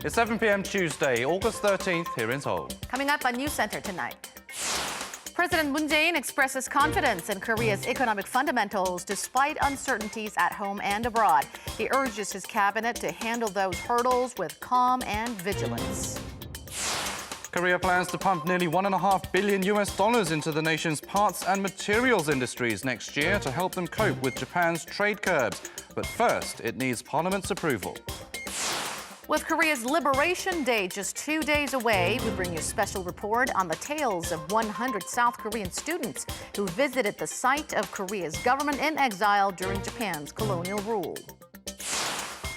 It's 7 p.m. Tuesday, August 13th, here in Seoul. Coming up on NEWSCENTER tonight. President Moon Jae-in expresses confidence in Korea's economic fundamentals despite uncertainties at home and abroad. He urges his cabinet to handle those hurdles with calm and vigilance. Korea plans to pump nearly $1.5 billion into the nation's parts and materials industries next year to help them cope with Japan's trade curbs. But first, it needs Parliament's approval. With Korea's Liberation Day just 2 days away, we bring you a special report on the tales of 100 South Korean students who visited the site of Korea's government in exile during Japan's colonial rule.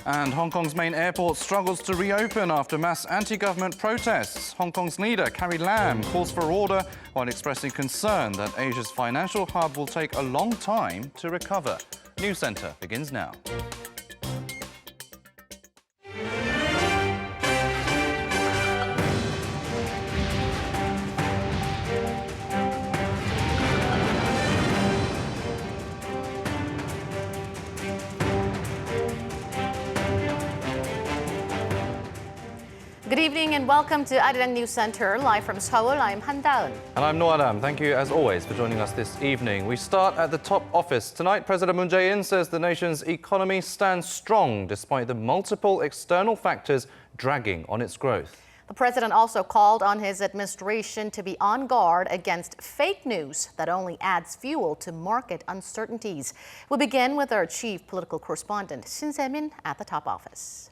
And Hong Kong's main airport struggles to reopen after mass anti-government protests. Hong Kong's leader, Carrie Lam, calls for order while expressing concern that Asia's financial hub will take a long time to recover. NEWSCENTER begins now. Good evening and welcome to Arirang NEWSCENTER, live from Seoul. I'm Han Da-eun. And I'm Noah Lam. Thank you, as always, for joining us this evening. We start at the top office. Tonight, President Moon Jae-in says the nation's economy stands strong despite the multiple external factors dragging on its growth. The president also called on his administration to be on guard against fake news that only adds fuel to market uncertainties. We'll begin with our chief political correspondent, Shin Se-min, at the top office.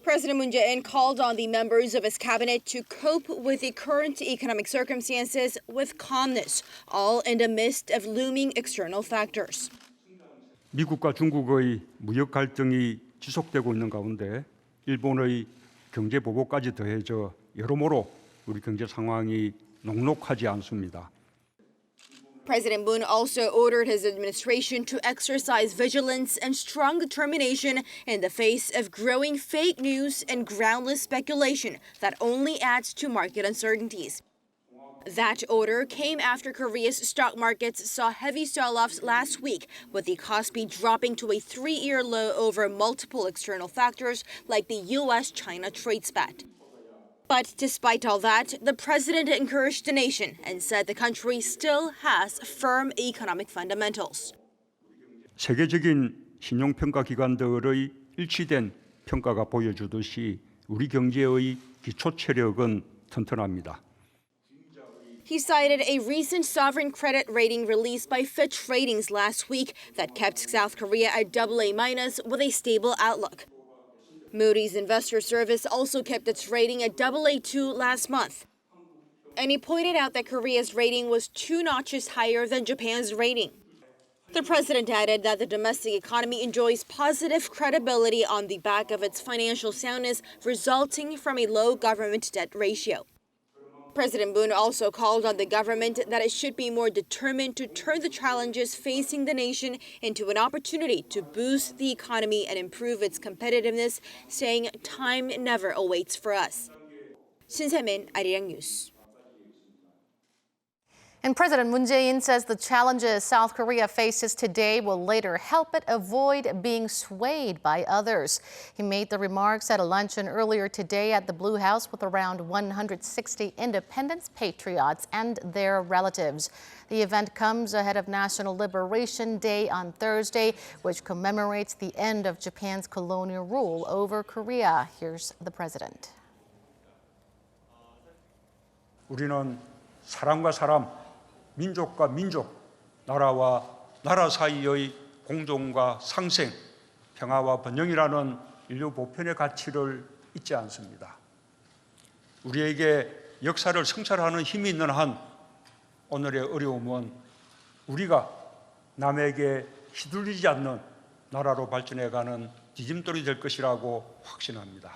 President Moon Jae-in called on the members of his cabinet to cope with the current economic circumstances with calmness, all in the midst of looming external factors. 미국과 중국의 무역 갈등이 지속되고 있는 가운데 일본의 경제 보복까지 더해져 여러모로 우리 경제 상황이 녹록하지 않습니다. President Moon also ordered his administration to exercise vigilance and strong determination in the face of growing fake news and groundless speculation that only adds to market uncertainties. That order came after Korea's stock markets saw heavy sell-offs last week, with the Kospi dropping to a 3-year low over multiple external factors like the U.S.-China trade spat. But despite all that, the president encouraged the nation and said the country still has firm economic fundamentals. 세계적인 신용평가 기관들의 일치된 평가가 보여주듯이 우리 경제의 기초 체력은 튼튼합니다. He cited a recent sovereign credit rating released by Fitch Ratings last week that kept South Korea at AA- with a stable outlook. Moody's Investor Service also kept its rating at AA2 last month. And he pointed out that Korea's rating was 2 notches higher than Japan's rating. The president added that the domestic economy enjoys positive credibility on the back of its financial soundness resulting from a low government debt ratio. President Moon also called on the government that it should be more determined to turn the challenges facing the nation into an opportunity to boost the economy and improve its competitiveness, saying time never awaits for us. Shin Se-min, Arirang News. And President Moon Jae-in says the challenges South Korea faces today will later help it avoid being swayed by others. He made the remarks at a luncheon earlier today at the Blue House with around 160 independence patriots and their relatives. The event comes ahead of National Liberation Day on Thursday, which commemorates the end of Japan's colonial rule over Korea. Here's the president. 우리는 사람과 사람, 민족과 민족, 나라와 나라 사이의 공존과 상생, 평화와 번영이라는 인류 보편의 가치를 잊지 않습니다. 우리에게 역사를 성찰하는 힘이 있는 한 오늘의 어려움은 우리가 남에게 휘둘리지 않는 나라로 발전해가는 디딤돌이 될 것이라고 확신합니다.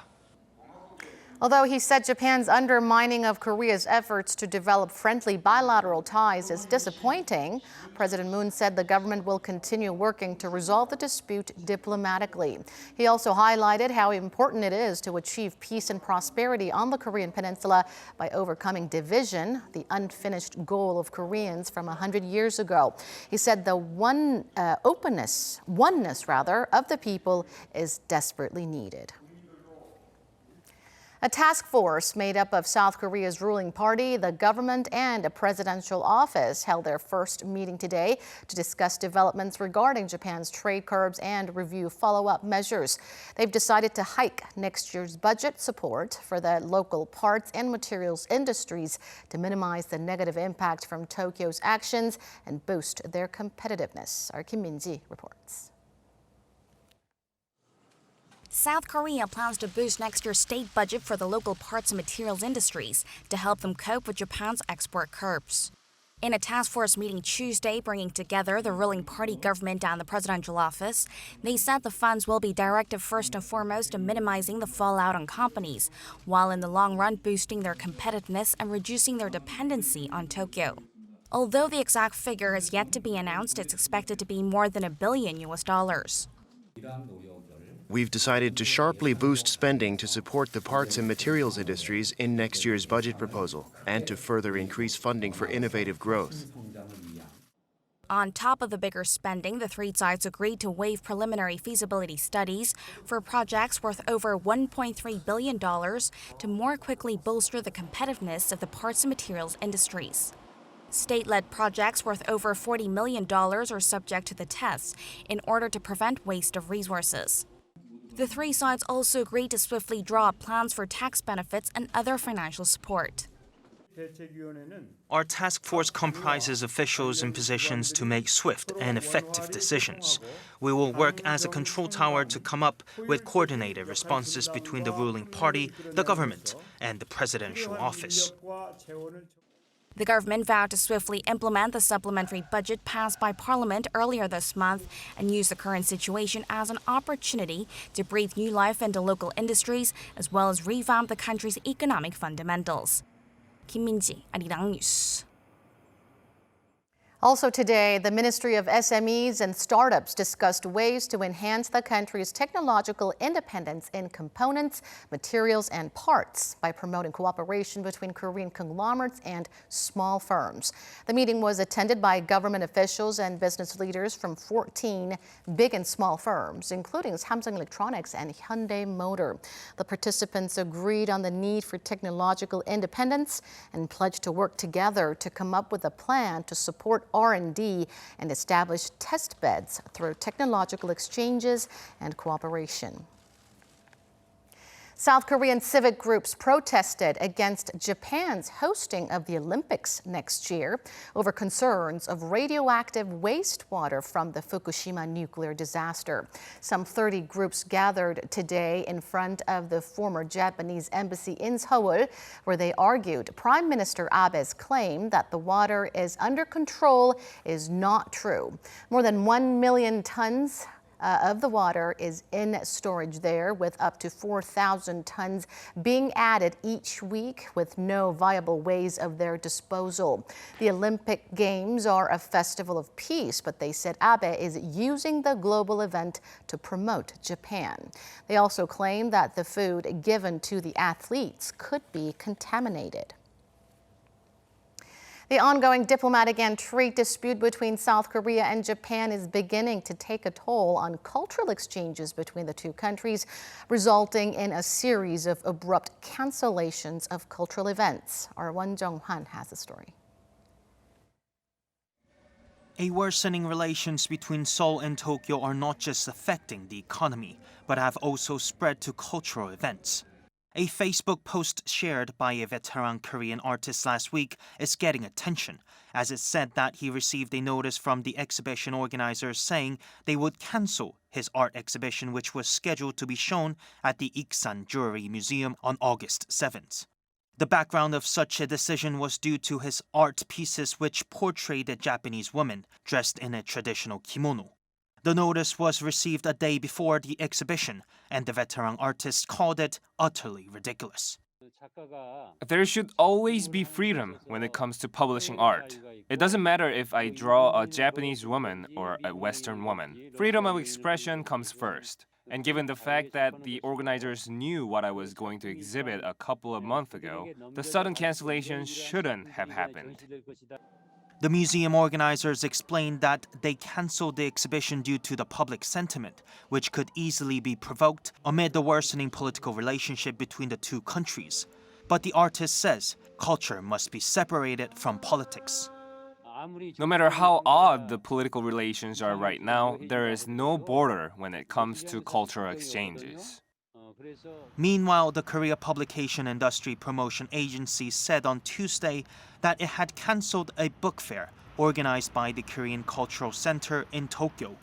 Although he said Japan's undermining of Korea's efforts to develop friendly bilateral ties is disappointing, President Moon said the government will continue working to resolve the dispute diplomatically. He also highlighted how important it is to achieve peace and prosperity on the Korean peninsula by overcoming division, the unfinished goal of Koreans from 100 years ago. He said the oneness of the people is desperately needed. A task force made up of South Korea's ruling party, the government, and a presidential office held their first meeting today to discuss developments regarding Japan's trade curbs and review follow-up measures. They've decided to hike next year's budget support for the local parts and materials industries to minimize the negative impact from Tokyo's actions and boost their competitiveness. Our Kim Min-ji reports. South Korea plans to boost next year's state budget for the local parts and materials industries to help them cope with Japan's export curbs. In a task force meeting Tuesday bringing together the ruling party government and the presidential office, they said the funds will be directed first and foremost to minimizing the fallout on companies, while in the long run boosting their competitiveness and reducing their dependency on Tokyo. Although the exact figure is yet to be announced, it's expected to be more than $1 billion. We've decided to sharply boost spending to support the parts and materials industries in next year's budget proposal and to further increase funding for innovative growth. On top of the bigger spending, the three sides agreed to waive preliminary feasibility studies for projects worth over $1.3 billion to more quickly bolster the competitiveness of the parts and materials industries. State-led projects worth over $40 million are subject to the tests in order to prevent waste of resources. The three sides also agreed to swiftly draw up plans for tax benefits and other financial support. Our task force comprises officials in positions to make swift and effective decisions. We will work as a control tower to come up with coordinated responses between the ruling party, the government, and the presidential office. The government vowed to swiftly implement the supplementary budget passed by Parliament earlier this month and use the current situation as an opportunity to breathe new life into local industries as well as revamp the country's economic fundamentals. Kim Min-ji, Arirang News. Also today, the Ministry of SMEs and Startups discussed ways to enhance the country's technological independence in components, materials, and parts by promoting cooperation between Korean conglomerates and small firms. The meeting was attended by government officials and business leaders from 14 big and small firms, including Samsung Electronics and Hyundai Motor. The participants agreed on the need for technological independence and pledged to work together to come up with a plan to support R&D and establish test beds through technological exchanges and cooperation. South Korean civic groups protested against Japan's hosting of the Olympics next year over concerns of radioactive wastewater from the Fukushima nuclear disaster. Some 30 groups gathered today in front of the former Japanese embassy in Seoul, where they argued Prime Minister Abe's claim that the water is under control is not true. More than 1 million tons of the water is in storage there, with up to 4,000 tons being added each week with no viable ways of their disposal. The Olympic Games are a festival of peace, but they said Abe is using the global event to promote Japan. They also claim that the food given to the athletes could be contaminated. The ongoing diplomatic and trade dispute between South Korea and Japan is beginning to take a toll on cultural exchanges between the two countries, resulting in a series of abrupt cancellations of cultural events. Our Jong-un has the story. A worsening relations between Seoul and Tokyo are not just affecting the economy, but have also spread to cultural events. A Facebook post shared by a veteran Korean artist last week is getting attention, as it said that he received a notice from the exhibition organizers saying they would cancel his art exhibition, which was scheduled to be shown at the Iksan Jewelry Museum on August 7th. The background of such a decision was due to his art pieces, which portrayed a Japanese woman dressed in a traditional kimono. The notice was received a day before the exhibition, and the veteran artist called it utterly ridiculous. There should always be freedom when it comes to publishing art. It doesn't matter if I draw a Japanese woman or a Western woman. Freedom of expression comes first. And given the fact that the organizers knew what I was going to exhibit a couple of months ago, the sudden cancellation shouldn't have happened. The museum organizers explained that they canceled the exhibition due to the public sentiment, which could easily be provoked amid the worsening political relationship between the two countries. But the artist says culture must be separated from politics. No matter how odd the political relations are right now, there is no border when it comes to cultural exchanges. Meanwhile, the Korea Publication Industry Promotion Agency said on Tuesday that it had canceled a book fair organized by the Korean Cultural Center in Tokyo.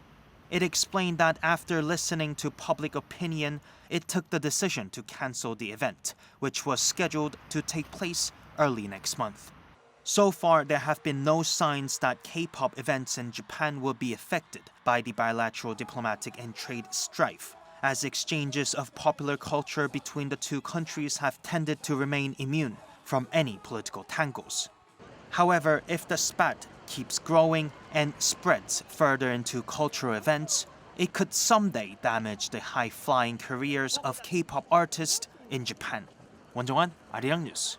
It explained that after listening to public opinion, it took the decision to cancel the event, which was scheduled to take place early next month. So far, there have been no signs that K-pop events in Japan will be affected by the bilateral diplomatic and trade strife, as exchanges of popular culture between the two countries have tended to remain immune from any political tangles. However, if the spat keeps growing and spreads further into cultural events, it could someday damage the high-flying careers of K-pop artists in Japan. 원정환, 아리랑 뉴스.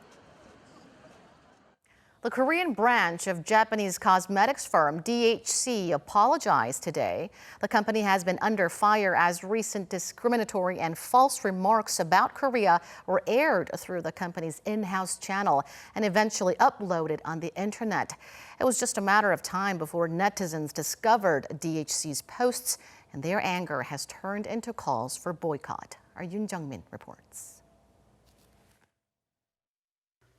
The Korean branch of Japanese cosmetics firm DHC apologized today. The company has been under fire as recent discriminatory and false remarks about Korea were aired through the company's in-house channel and eventually uploaded on the internet. It was just a matter of time before netizens discovered DHC's posts, and their anger has turned into calls for boycott. Our Yoon Jung-min reports.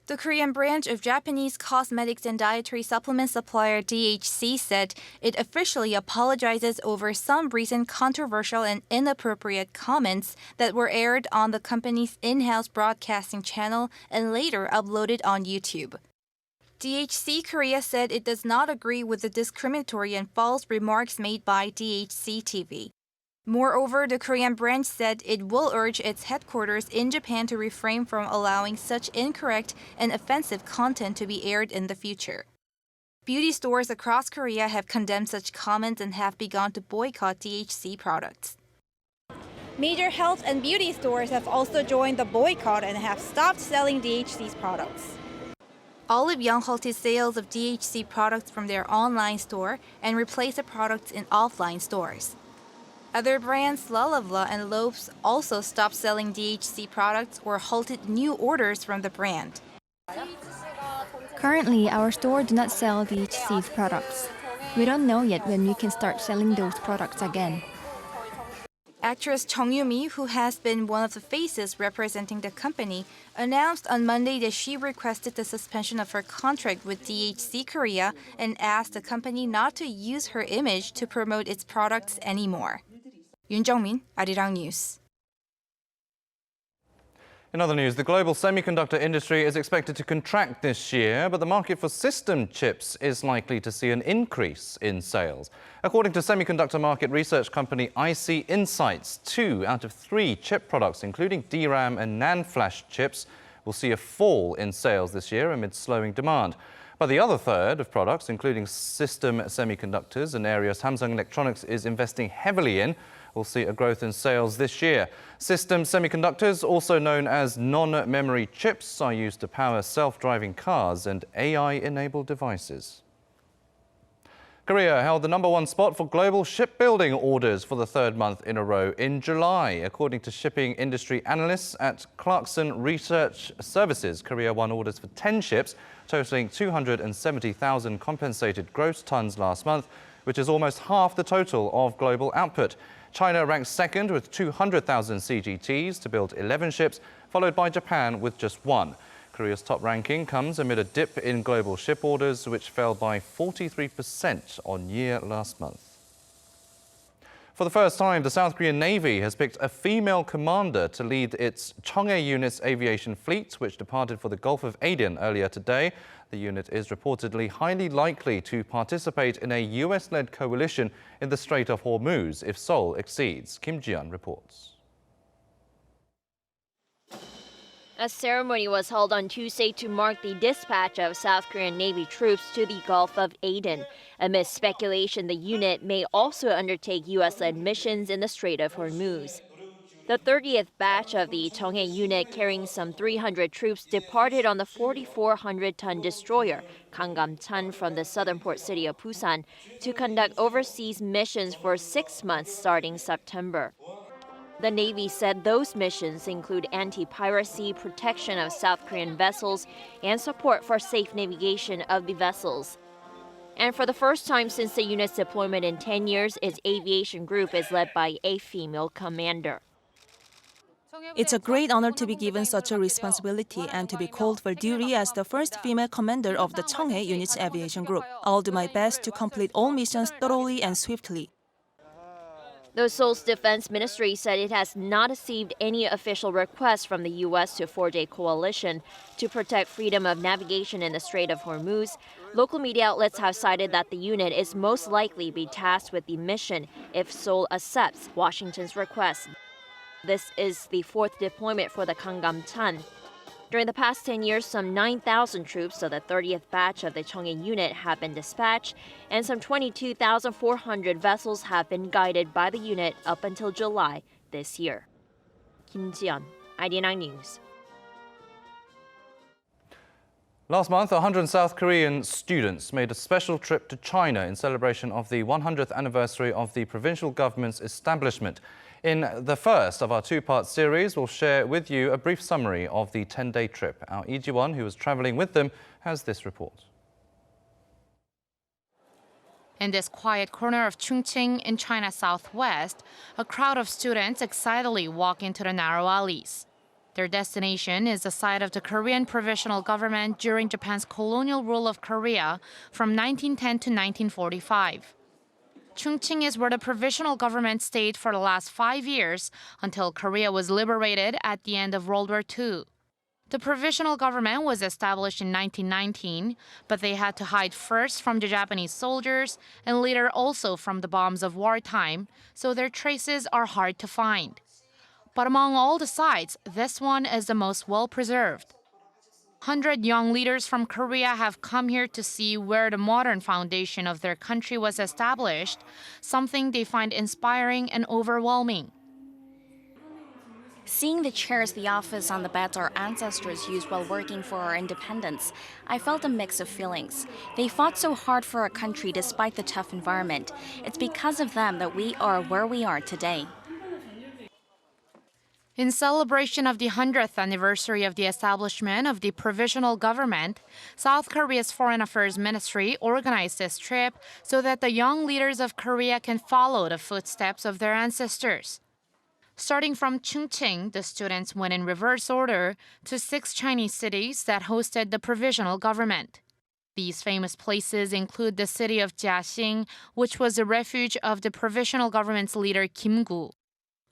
The Korean branch of Japanese cosmetics and dietary supplement supplier DHC said it officially apologizes over some recent controversial and inappropriate comments that were aired on the company's in-house broadcasting channel and later uploaded on YouTube. DHC Korea said it does not agree with the discriminatory and false remarks made by DHC TV. Moreover, the Korean branch said it will urge its headquarters in Japan to refrain from allowing such incorrect and offensive content to be aired in the future. Beauty stores across Korea have condemned such comments and have begun to boycott DHC products. Major health and beauty stores have also joined the boycott and have stopped selling DHC's products. Olive Young halted sales of DHC products from their online store and replaced the products in offline stores. Other brands, Lulavla and Lopes, also stopped selling DHC products or halted new orders from the brand. Currently, our store do not sell DHC's products. We don't know yet when we can start selling those products again. Actress Chung Hae, who has been one of the faces representing the company, announced on Monday that she requested the suspension of her contract with DHC Korea and asked the company not to use her image to promote its products anymore. Yoon Jung-min, Arirang News. In other news, the global semiconductor industry is expected to contract this year, but the market for system chips is likely to see an increase in sales. According to semiconductor market research company IC Insights, 2 out of 3 chip products, including DRAM and NAND flash chips, will see a fall in sales this year amid slowing demand. But the other third of products, including system semiconductors, an area Samsung Electronics is investing heavily in, will see a growth in sales this year. System semiconductors, also known as non-memory chips, are used to power self-driving cars and AI-enabled devices. Korea held the #1 spot for global shipbuilding orders for the 3rd month in a row in July. According to shipping industry analysts at Clarkson Research Services, Korea won orders for 10 ships, totaling 270,000 compensated gross tons last month, which is almost half the total of global output. China ranks second with 200,000 CGTs to build 11 ships, followed by Japan with just 1. Korea's top ranking comes amid a dip in global ship orders, which fell by 43% on year last month. For the first time, the South Korean Navy has picked a female commander to lead its Chung Hae Unit's aviation fleet, which departed for the Gulf of Aden earlier today. The unit is reportedly highly likely to participate in a US-led coalition in the Strait of Hormuz if Seoul exceeds. Kim Ji-yeon reports. A ceremony was held on Tuesday to mark the dispatch of South Korean Navy troops to the Gulf of Aden. Amidst speculation, the unit may also undertake U.S.-led missions in the Strait of Hormuz. The 30th batch of the Chung Hae Unit, carrying some 300 troops, departed on the 4,400-ton destroyer Gangnam-cheon from the southern port city of Busan to conduct overseas missions for 6 months starting September. The Navy said those missions include anti-piracy, protection of South Korean vessels, and support for safe navigation of the vessels. And for the first time since the unit's deployment in 10 years, its aviation group is led by a female commander. It's a great honor to be given such a responsibility and to be called for duty as the first female commander of the Chung Hae Unit's aviation group. I'll do my best to complete all missions thoroughly and swiftly. The Seoul's defense ministry said it has not received any official request from the U.S. to forge a coalition to protect freedom of navigation in the Strait of Hormuz. Local media outlets have cited that the unit is most likely be tasked with the mission if Seoul accepts Washington's request. This is the fourth deployment for the Gangnam-cheon. During the past 10 years, some 9,000 troops of the 30th batch of the Chung Hae Unit have been dispatched, and some 22,400 vessels have been guided by the unit up until July this year. Kim Ji-yeon, Arirang News. Last month, 100 South Korean students made a special trip to China in celebration of the 100th anniversary of the Provisional Government's establishment. In the first of our two-part series, we'll share with you a brief summary of the 10-day trip. Our Lee Ji-won, who was travelling with them, has this report. In this quiet corner of Chungcheong in China's southwest, a crowd of students excitedly walk into the narrow alleys. Their destination is the site of the Korean Provisional Government during Japan's colonial rule of Korea from 1910 to 1945. Chungcheong is where the Provisional Government stayed for the last 5 years until Korea was liberated at the end of World War II. The Provisional Government was established in 1919, but they had to hide first from the Japanese soldiers and later also from the bombs of wartime, so their traces are hard to find. But among all the sites, this one is the most well-preserved. 100 young leaders from Korea have come here to see where the modern foundation of their country was established, something they find inspiring and overwhelming. Seeing the chairs, the office, and the beds our ancestors used while working for our independence, I felt a mix of feelings. They fought so hard for our country despite the tough environment. It's because of them that we are where we are today. In celebration of the 100th anniversary of the establishment of the Provisional Government, South Korea's Foreign Affairs Ministry organized this trip so that the young leaders of Korea can follow the footsteps of their ancestors. Starting from Chungcheong, the students went in reverse order to 6 Chinese cities that hosted the Provisional Government. These famous places include the city of Jiaxing, which was the refuge of the Provisional Government's leader Kim Gu.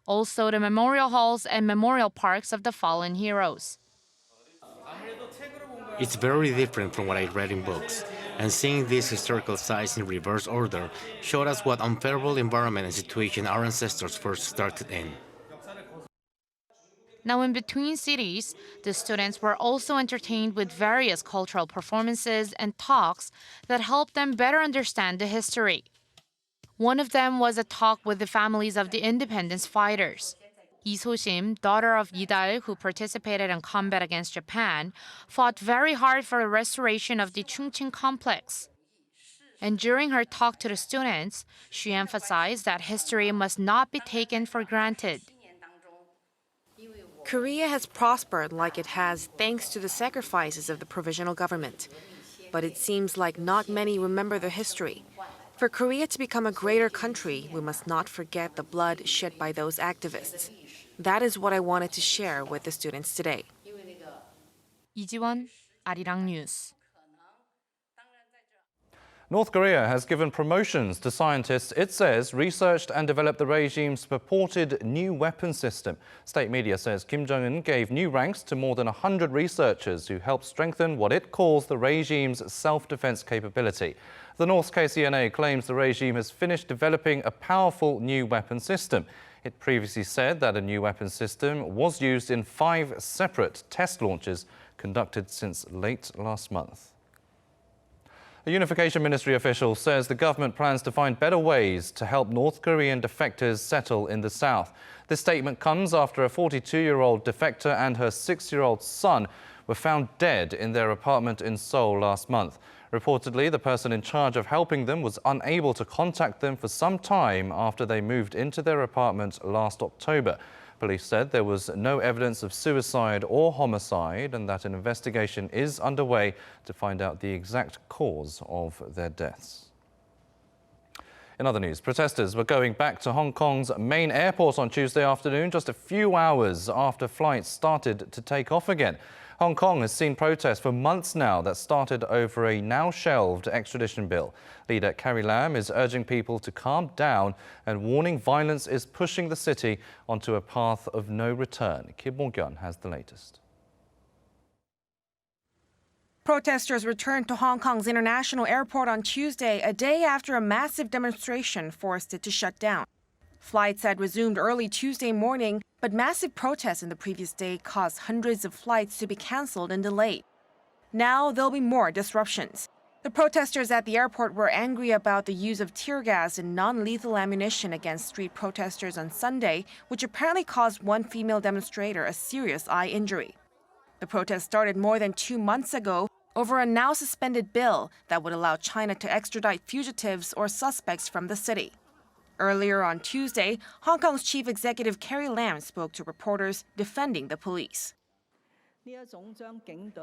Also the memorial halls and memorial parks of the fallen heroes. It's very different from what I read in books, and seeing these historical sites in reverse order showed us what unfavorable environment and situation our ancestors first started in. Now in between cities, the students were also entertained with various cultural performances and talks that helped them better understand the history. One of them was a talk with the families of the independence fighters. Lee So-sim, daughter of Lee-dal, who participated in combat against Japan, fought very hard for the restoration of the Chungcheong complex. And during her talk to the students, she emphasized that history must not be taken for granted. Korea has prospered like it has thanks to the sacrifices of the Provisional Government. But it seems like not many remember the history. For Korea to become a greater country, we must not forget the blood shed by those activists. That is what I wanted to share with the students today. Lee Ji-won, Arirang News. North Korea has given promotions to scientists it says researched and developed the regime's purported new weapon system. State media says Kim Jong-un gave new ranks to more than 100 researchers who helped strengthen what it calls the regime's self-defense capability. The North's KCNA claims the regime has finished developing a powerful new weapon system. It previously said that a new weapon system was used in 5 separate test launches conducted since late last month. A Unification Ministry official says the government plans to find better ways to help North Korean defectors settle in the south. This statement comes after a 42-year-old defector and her 6-year-old son were found dead in their apartment in Seoul last month. Reportedly, the person in charge of helping them was unable to contact them for some time after they moved into their apartment last October. Police said there was no evidence of suicide or homicide and that an investigation is underway to find out the exact cause of their deaths. In other news, protesters were going back to Hong Kong's main airport on Tuesday afternoon, just a few hours after flights started to take off again. Hong Kong has seen protests for months now that started over a now-shelved extradition bill. Leader Carrie Lam is urging people to calm down and warning violence is pushing the city onto a path of no return. Kim Bong-kyun has the latest. Protesters returned to Hong Kong's international airport on Tuesday, a day after a massive demonstration forced it to shut down. Flights had resumed early Tuesday morning, but massive protests in the previous day caused hundreds of flights to be cancelled and delayed. Now there'll be more disruptions. The protesters at the airport were angry about the use of tear gas and non-lethal ammunition against street protesters on Sunday, which apparently caused one female demonstrator a serious eye injury. The protest started more than 2 months ago over a now-suspended bill that would allow China to extradite fugitives or suspects from the city. Earlier on Tuesday, Hong Kong's chief executive Carrie Lam spoke to reporters defending the police.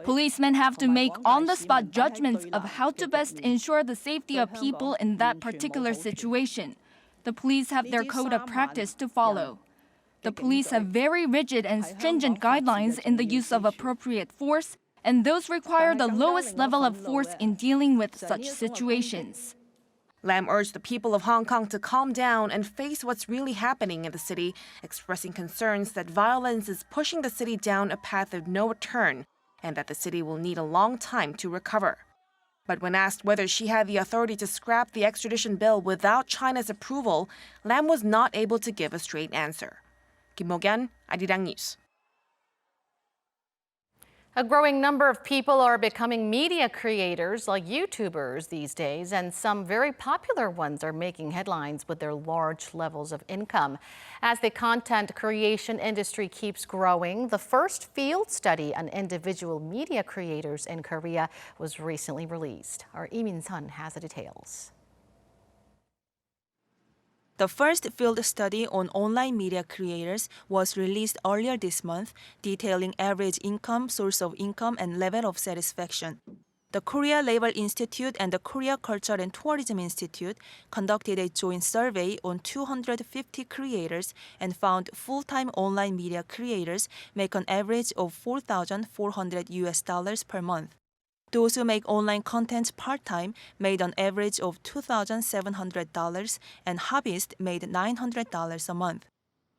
Policemen have to make on-the-spot judgments of how to best ensure the safety of people in that particular situation. The police have their code of practice to follow. The police have very rigid and stringent guidelines in the use of appropriate force, and those require the lowest level of force in dealing with such situations. Lam urged the people of Hong Kong to calm down and face what's really happening in the city, expressing concerns that violence is pushing the city down a path of no return and that the city will need a long time to recover. But when asked whether she had the authority to scrap the extradition bill without China's approval, Lam was not able to give a straight answer. Kim Mo-kyun, Arirang News. A growing number of people are becoming media creators like YouTubers these days, and some very popular ones are making headlines with their large levels of income. As the content creation industry keeps growing, the first field study on individual media creators in Korea was recently released. Our Lee Min-sun has the details. The first field study on online media creators was released earlier this month, detailing average income, source of income, and level of satisfaction. The Korea Labor Institute and the Korea Culture and Tourism Institute conducted a joint survey on 250 creators and found full-time online media creators make an average of $4,400 per month. Those who make online content part-time made an average of $2,700 and hobbyists made $900 a month.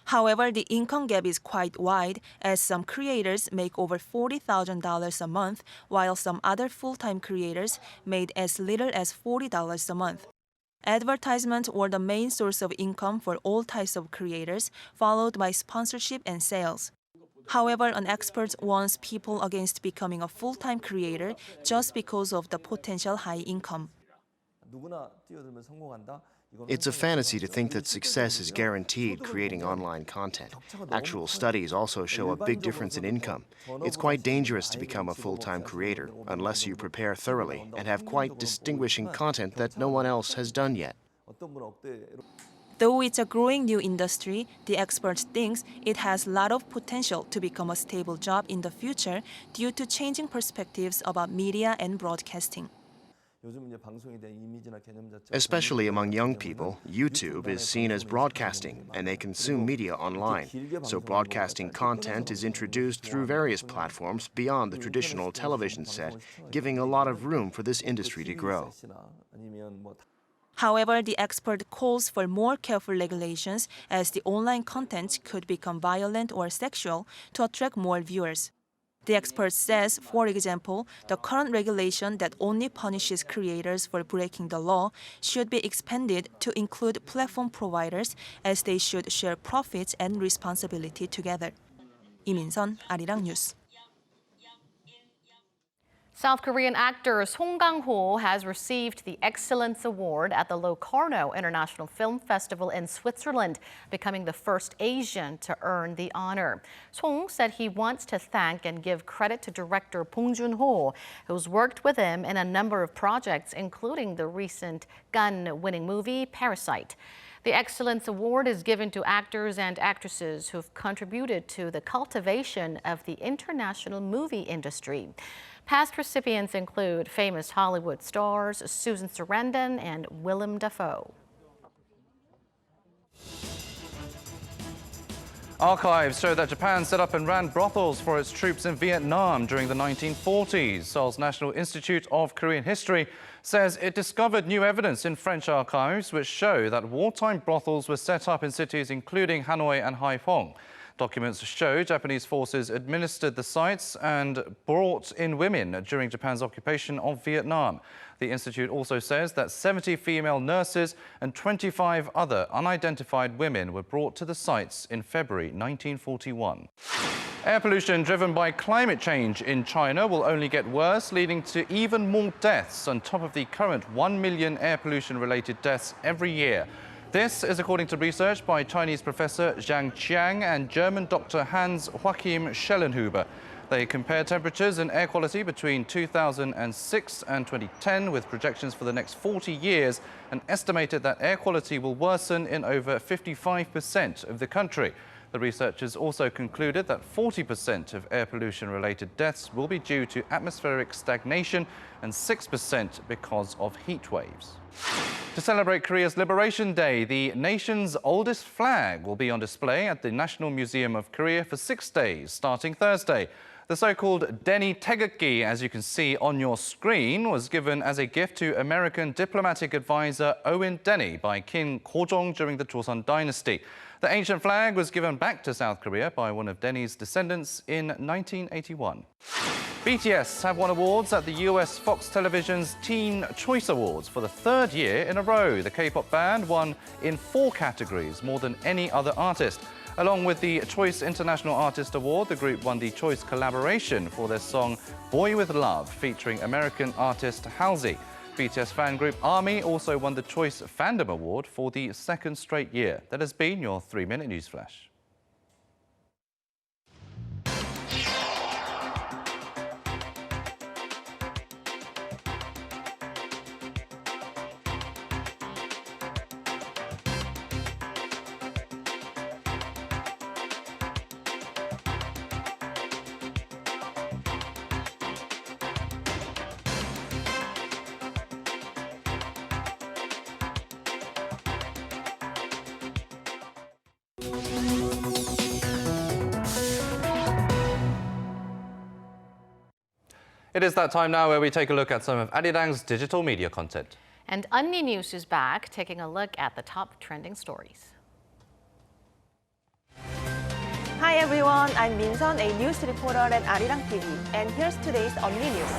However, the income gap is quite wide as some creators make over $40,000 a month while some other full-time creators made as little as $40 a month. Advertisements were the main source of income for all types of creators, followed by sponsorship and sales. However, an expert warns people against becoming a full-time creator just because of the potential high income. It's a fantasy to think that success is guaranteed creating online content. Actual studies also show a big difference in income. It's quite dangerous to become a full-time creator unless you prepare thoroughly and have quite distinguishing content that no one else has done yet. Though it's a growing new industry, the expert thinks it has a lot of potential to become a stable job in the future due to changing perspectives about media and broadcasting. Especially among young people, YouTube is seen as broadcasting, and they consume media online. So broadcasting content is introduced through various platforms beyond the traditional television set, giving a lot of room for this industry to grow. However, the expert calls for more careful regulations as the online content could become violent or sexual to attract more viewers. The expert says, for example, the current regulation that only punishes creators for breaking the law should be expanded to include platform providers, as they should share profits and responsibility together. 이민선, 아리랑 뉴스. South Korean actor Song Kang-ho has received the Excellence Award at the Locarno International Film Festival in Switzerland, becoming the first Asian to earn the honor. Song said he wants to thank and give credit to director Bong Joon-ho, who's worked with him in a number of projects, including the recent Cannes-winning movie Parasite. The Excellence Award is given to actors and actresses who've contributed to the cultivation of the international movie industry. Past recipients include famous Hollywood stars Susan Sarandon and Willem Dafoe. Archives show that Japan set up and ran brothels for its troops in Vietnam during the 1940s. Seoul's National Institute of Korean History says it discovered new evidence in French archives which show that wartime brothels were set up in cities including Hanoi and Haiphong. Documents show Japanese forces administered the sites and brought in women during Japan's occupation of Vietnam. The institute also says that 70 female nurses and 25 other unidentified women were brought to the sites in February 1941. Air pollution driven by climate change in China will only get worse, leading to even more deaths on top of the current 1 million air pollution-related deaths every year. This is according to research by Chinese professor Zhang Qiang and German Dr. Hans-Joachim Schellenhuber. They compared temperatures and air quality between 2006 and 2010 with projections for the next 40 years and estimated that air quality will worsen in over 55% of the country. The researchers also concluded that 40% of air pollution-related deaths will be due to atmospheric stagnation and 6% because of heat waves. To celebrate Korea's Liberation Day, the nation's oldest flag will be on display at the National Museum of Korea for 6 days, starting Thursday. The so-called Deni Taegukgi, as you can see on your screen, was given as a gift to American diplomatic advisor Owen Deni by King Gojong during the Joseon dynasty. The ancient flag was given back to South Korea by one of Deni's descendants in 1981. BTS have won awards at the US Fox Television's Teen Choice Awards for the third year in a row. The K-pop band won in 4 categories, more than any other artist. Along with the Choice International Artist Award, the group won the Choice Collaboration for their song Boy With Love, featuring American artist Halsey. BTS fan group ARMY also won the Choice Fandom Award for the 2nd straight year. That has been your 3-minute news flash. It is that time now where we take a look at some of Arirang's digital media content. And Unni News is back, taking a look at the top trending stories. Hi everyone, I'm Minsun, a news reporter at Arirang TV, and here's today's Unni News.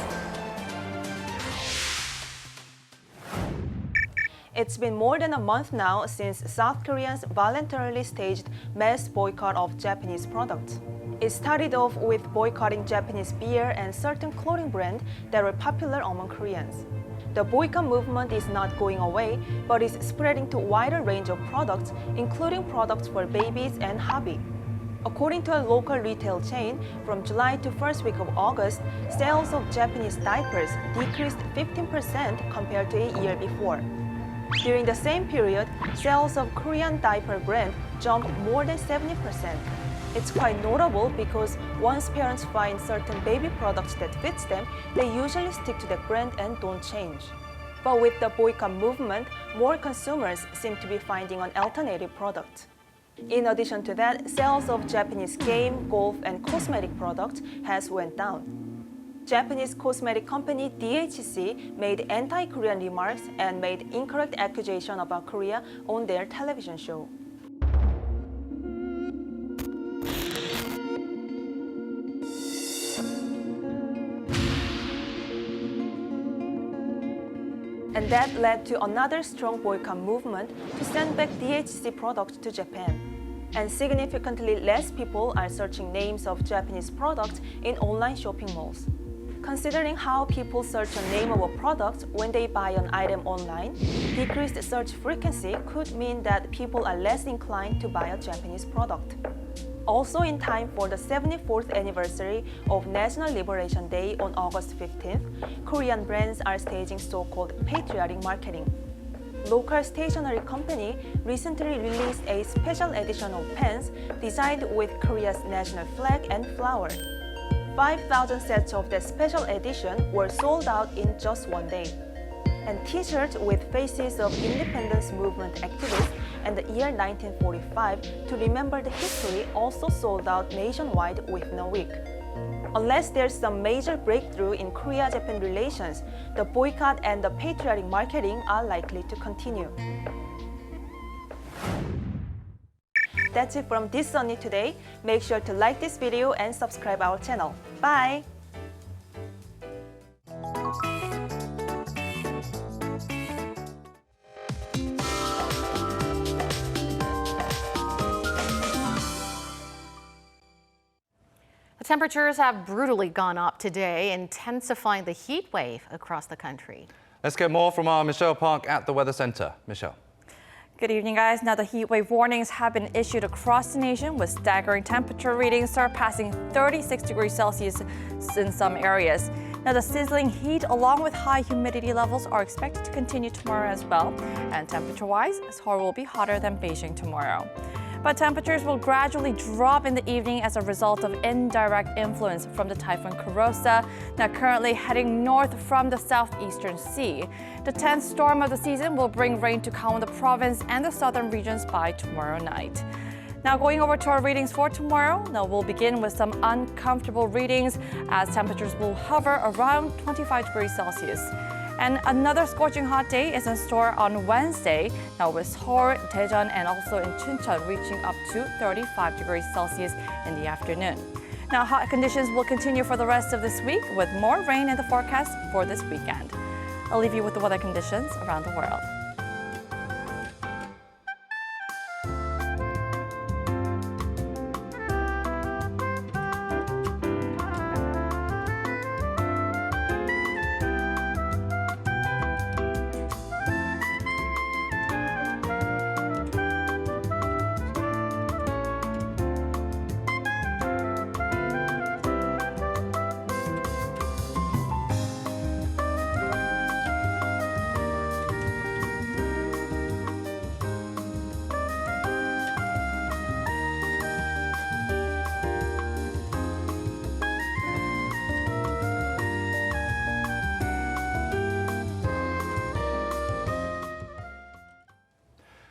It's been more than a month now since South Koreans voluntarily staged mass boycott of Japanese products. It started off with boycotting Japanese beer and certain clothing brands that were popular among Koreans. The boycott movement is not going away, but is spreading to a wider range of products, including products for babies and hobby. According to a local retail chain, from July to first week of August, sales of Japanese diapers decreased 15% compared to a year before. During the same period, sales of Korean diaper brand jumped more than 70%. It's quite notable because once parents find certain baby products that fits them, they usually stick to that brand and don't change. But with the boycott movement, more consumers seem to be finding an alternative product. In addition to that, sales of Japanese game, golf, and cosmetic products has went down. Japanese cosmetic company DHC made anti-Korean remarks and made incorrect accusations about Korea on their television show. and that led to another strong boycott movement to send back DHC products to Japan. And significantly less people are searching names of Japanese products in online shopping malls. Considering how people search a name of a product when they buy an item online, decreased search frequency could mean that people are less inclined to buy a Japanese product. Also in time for the 74th anniversary of National Liberation Day on August 15th, Korean brands are staging so-called patriotic marketing. Local stationery company recently released a special edition of pens designed with Korea's national flag and flower. 5,000 sets of the special edition were sold out in just one day. And t-shirts with faces of independence movement activists and the year 1945 to remember the history also sold out nationwide within a week. Unless there's some major breakthrough in Korea-Japan relations, the boycott and the patriotic marketing are likely to continue. That's it from This Sunny Today. Make sure to like this video and subscribe our channel. Bye! The temperatures have brutally gone up today, intensifying the heat wave across the country. Let's get more from our Michelle Park at the Weather Center. Michelle. Good evening, guys. Now, the heat wave warnings have been issued across the nation with staggering temperature readings surpassing 36 degrees Celsius in some areas. Now, the sizzling heat along with high humidity levels are expected to continue tomorrow as well. And temperature-wise, Seoul will be hotter than Beijing tomorrow. But temperatures will gradually drop in the evening as a result of indirect influence from the Typhoon Kurosa, now currently heading north from the southeastern sea. The 10th storm of the season will bring rain to Gangwon province and the southern regions by tomorrow night. Now going over to our readings for tomorrow, now we'll begin with some uncomfortable readings as temperatures will hover around 25 degrees Celsius. And another scorching hot day is in store on Wednesday, now with Seoul, Daejeon, and also in Chuncheon reaching up to 35 degrees Celsius in the afternoon. Now, hot conditions will continue for the rest of this week with more rain in the forecast for this weekend. I'll leave you with the weather conditions around the world.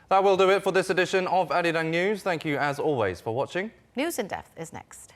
That will do it for this edition of Arirang News. Thank you, as always, for watching. News in Depth is next.